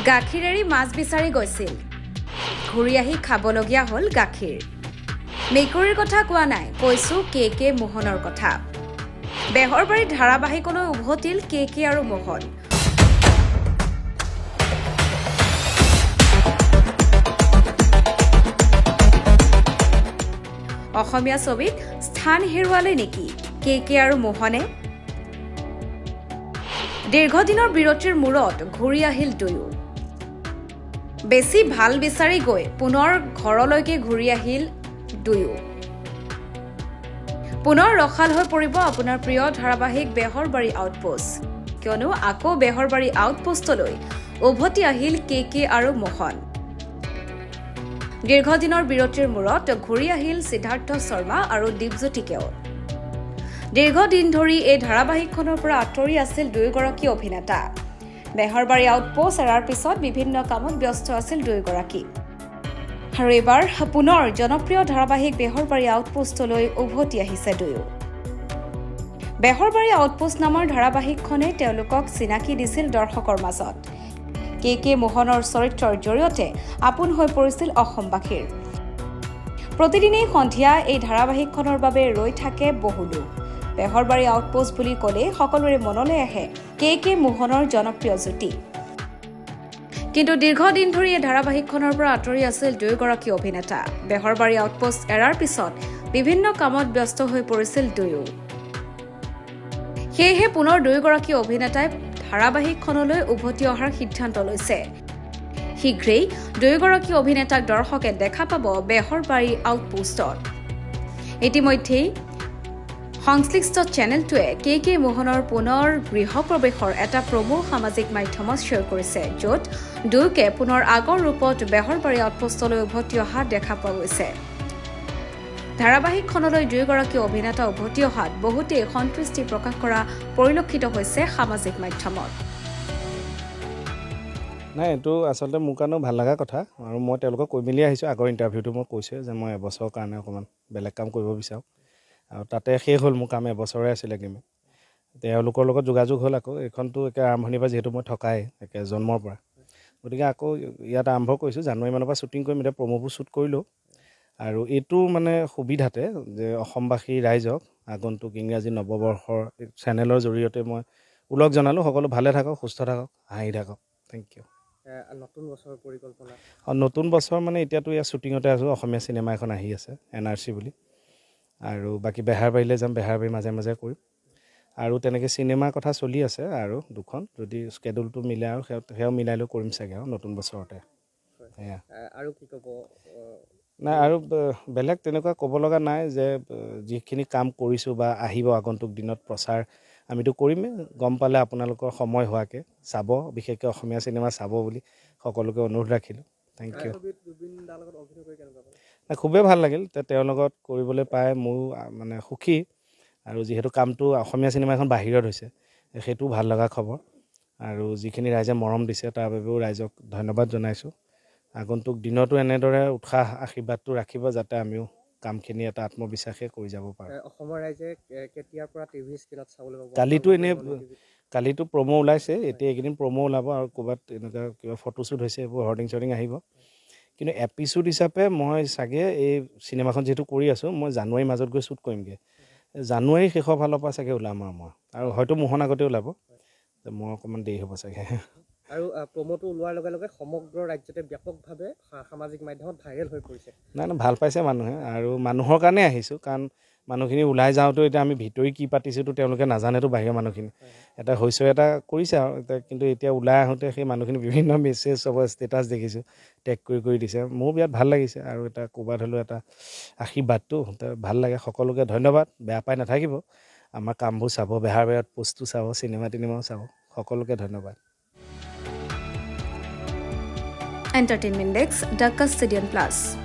গাখীৰেৰি মাছ বিচাৰি গৈছিল ঘূৰি আহি খাবলগীয়া হ'ল গাখীৰ মেকুৰীৰ কথা কোৱা নাই কৈছো কে মোহনৰ কথা বেহৰবাৰী ধাৰাবাহিকলৈ উভতিল কে আৰু মোহন অসমীয়া ছবিত স্থান হেৰুৱালে নেকি কে আৰু মোহনে দীৰ্ঘদিনৰ বিৰতিৰ মূৰত ঘূৰি আহিল দুয়ো বেছি ভাল বিচাৰি গৈ পুনৰ ঘৰলৈকে ঘূৰি আহিল দুয়ো পুনৰ ৰখাল হৈ পৰিব আপোনাৰ প্ৰিয় ধাৰাবাহিক বেহৰবাৰী আউটপোষ্ট কিয়নো আকৌ বেহৰবাৰী আউটপোষ্টলৈ উভতি আহিল কে আৰু মোহন দীৰ্ঘদিনৰ বিৰতিৰ মূৰত ঘূৰি আহিল সিদ্ধাৰ্থ শৰ্মা আৰু দীপজ্যোতি কেওট দীৰ্ঘদিন ধৰি এই ধাৰাবাহিকখনৰ পৰা আঁতৰি আছিল দুয়োগৰাকী অভিনেতা বেহৰবাৰী আউটপোষ্ট এৰাৰ পিছত বিভিন্ন কামত ব্যস্ত আছিল দুয়োগৰাকী আৰু এবাৰ পুনৰ জনপ্ৰিয় ধাৰাবাহিক বেহৰবাৰী আউটপোষ্টলৈ উভতি আহিছে দুয়ো বেহৰবাৰী আউটপোষ্ট নামৰ ধাৰাবাহিকখনে তেওঁলোকক চিনাকি দিছিল দৰ্শকৰ মাজত কে মোহনৰ চৰিত্ৰৰ জৰিয়তে আপোন হৈ পৰিছিল অসমবাসীৰ প্ৰতিদিনেই সন্ধিয়া এই ধাৰাবাহিকখনৰ বাবে ৰৈ থাকে বহু লোক বেহৰবাৰী আউটপোষ্ট বুলি ক'লে সকলোৰে মনলৈ আহে কে মোহনৰ জনপ্ৰিয় জ্যোতি কিন্তু দীৰ্ঘদিন ধৰি এই ধাৰাবাহিকখনৰ পৰা আঁতৰি আছিল দুয়োগৰাকী অভিনেতা বেহৰবাৰী আউটপোষ্ট এৰাৰ পিছত বিভিন্ন কামত ব্যস্ত হৈ পৰিছিল দুয়ো সেয়েহে পুনৰ দুয়োগৰাকী অভিনেতাই ধাৰাবাহিকখনলৈ উভতি অহাৰ সিদ্ধান্ত লৈছে শীঘ্ৰেই দুয়োগৰাকী অভিনেতাক দৰ্শকে দেখা পাব বেহৰবাৰী আউটপোষ্টত ইতিমধ্যেই সংশ্লিষ্ট চেনেলটোৱে কে মোহনৰ পুনৰ গৃহপ্ৰৱেশৰ এটা প্ৰমো সামাজিক মাধ্যমত শ্বেয়াৰ কৰিছে য'ত দুয়োকে পুনৰ আগৰ ৰূপত বেহৰবাৰী আউটপোষ্টলৈ উভতি অহা দেখা পোৱা গৈছে ধাৰাবাহিকখনলৈ দুয়োগৰাকী অভিনেতা উভতি অহাত বহুতেই সন্তুষ্টি প্ৰকাশ কৰা পৰিলক্ষিত হৈছে সামাজিক মাধ্যমত নাই এইটো আচলতে মোৰ কাৰণেও ভাল লগা কথা আৰু মই তেওঁলোকক কৈ মেলি আহিছোঁ আগৰ ইণ্টাৰভিউটো মই কৈছোঁ যে মই এবছৰৰ কাৰণে অকণমান বেলেগ কাম কৰিব বিচাৰোঁ আৰু তাতে শেষ হ'ল মোৰ কাম এবছৰে আছিলে গেমে তেওঁলোকৰ লগত যোগাযোগ হ'ল আকৌ এইখনটো একে আৰম্ভণিৰ পৰা যিহেতু মই থকাই একে জন্মৰ পৰা গতিকে আকৌ ইয়াত আৰম্ভ কৰিছোঁ জানুৱাৰী মানৰ পৰা শ্বুটিং কৰিম এতিয়া প্ৰম'বোৰ শ্বুট কৰিলোঁ আৰু এইটো মানে সুবিধাতে যে অসমবাসী ৰাইজক আগন্তুক ইংৰাজী নৱবৰ্ষৰ চেনেলৰ জৰিয়তে মই ওলগ জনালোঁ সকলো ভালে থাকক সুস্থ থাকক হাঁহি থাকক থেংক ইউ নতুন বছৰৰ পৰিকল্পনা নতুন বছৰ মানে এতিয়াতো ইয়াত শ্বুটিঙতে আছোঁ অসমীয়া চিনেমা এখন আহি আছে NRC বুলি আৰু বাকী বেহাৰবাৰীলৈ যাম বেহাৰবাৰী মাজে মাজে কৰিম আৰু তেনেকৈ চিনেমাৰ কথা চলি আছে আৰু দুখন যদি স্কেডুলটো মিলে আৰু সেয়াও মিলাই লৈ কৰিম চাগে আৰু নতুন বছৰতে আৰু কি ক'ব নাই আৰু বেলেগ তেনেকুৱা ক'ব লগা নাই যে যিখিনি কাম কৰিছোঁ বা আহিব আগন্তুক দিনত প্ৰচাৰ আমিতো কৰিমেই গম পালে আপোনালোকৰ সময় হোৱাকৈ চাব বিশেষকৈ অসমীয়া চিনেমা চাব বুলি সকলোকে অনুৰোধ ৰাখিলোঁ থেংক ইউ খুবেই ভাল লাগিল তেওঁৰ লগত কৰিবলৈ পাই মোৰ মানে সুখী আৰু যিহেতু কামটো অসমীয়া চিনেমা এখন বাহিৰত হৈছে সেইটোও ভাল লগা খবৰ আৰু যিখিনি ৰাইজে মৰম দিছে তাৰ বাবেও ৰাইজক ধন্যবাদ জনাইছোঁ আগন্তুক দিনতো এনেদৰে উৎসাহ আশীৰ্বাদটো ৰাখিব যাতে আমিও কামখিনি এটা আত্মবিশ্বাসে কৰি যাব পাৰোঁ অসমৰ ৰাইজে কেতিয়াৰ পৰা টিভি স্ক্ৰীণত চাবলৈ পাব কালিতো প্ৰমো ওলাইছে এতিয়া এইকেইদিন প্ৰমো ওলাব আৰু ক'ৰবাত এনেকুৱা কিবা ফটোশ্বুট হৈছে এইবোৰ হৰ্ডিং চৰ্ডিং আহিব কিন্তু এপিচোড হিচাপে মই চাগে এই চিনেমাখন যিহেতু কৰি আছোঁ মই জানুৱাৰীৰ মাজত গৈ শ্বুট কৰিমগৈ জানুৱাৰী শেষৰ ফালৰ পৰা চাগে ওলাম আৰু মই আৰু হয়তো মোহন আগতে ওলাব মই অকণমান দেৰি হ'ব চাগে আৰু প্ৰমোটো ওলোৱাৰ লগে লগে সমগ্ৰ ৰাজ্যতে ব্যাপকভাৱে সামাজিক মাধ্যমত ভাইৰেল হৈ পৰিছে নাই ভাল পাইছে মানুহে আৰু মানুহৰ কাৰণে আহিছোঁ কাৰণ মানুহখিনি ওলাই যাওঁতেও এতিয়া আমি ভিতৰি কি পাতিছোঁতো তেওঁলোকে নাজানেতো বাহিৰৰ মানুহখিনি এটা হৈছে এটা কৰিছে আৰু কিন্তু এতিয়া ওলাই আহোঁতে সেই মানুহখিনি বিভিন্ন মেছেজ চবৰ ষ্টেটাছ দেখিছোঁ টেগ কৰি দিছে মোৰ বিৰাট ভাল লাগিছে আৰু এটা ক'ৰবাত হ'লেও এটা আশীৰ্বাদটো ভাল লাগে সকলোকে ধন্যবাদ বেয়া পাই নাথাকিব আমাৰ কামবোৰ চাব বেহাৰবাৰীত পোষ্টটো চাব চিনেমা টিনেমাও চাব সকলোকে ধন্যবাদ Entertainment Desk, Dhaka Stadium Plus.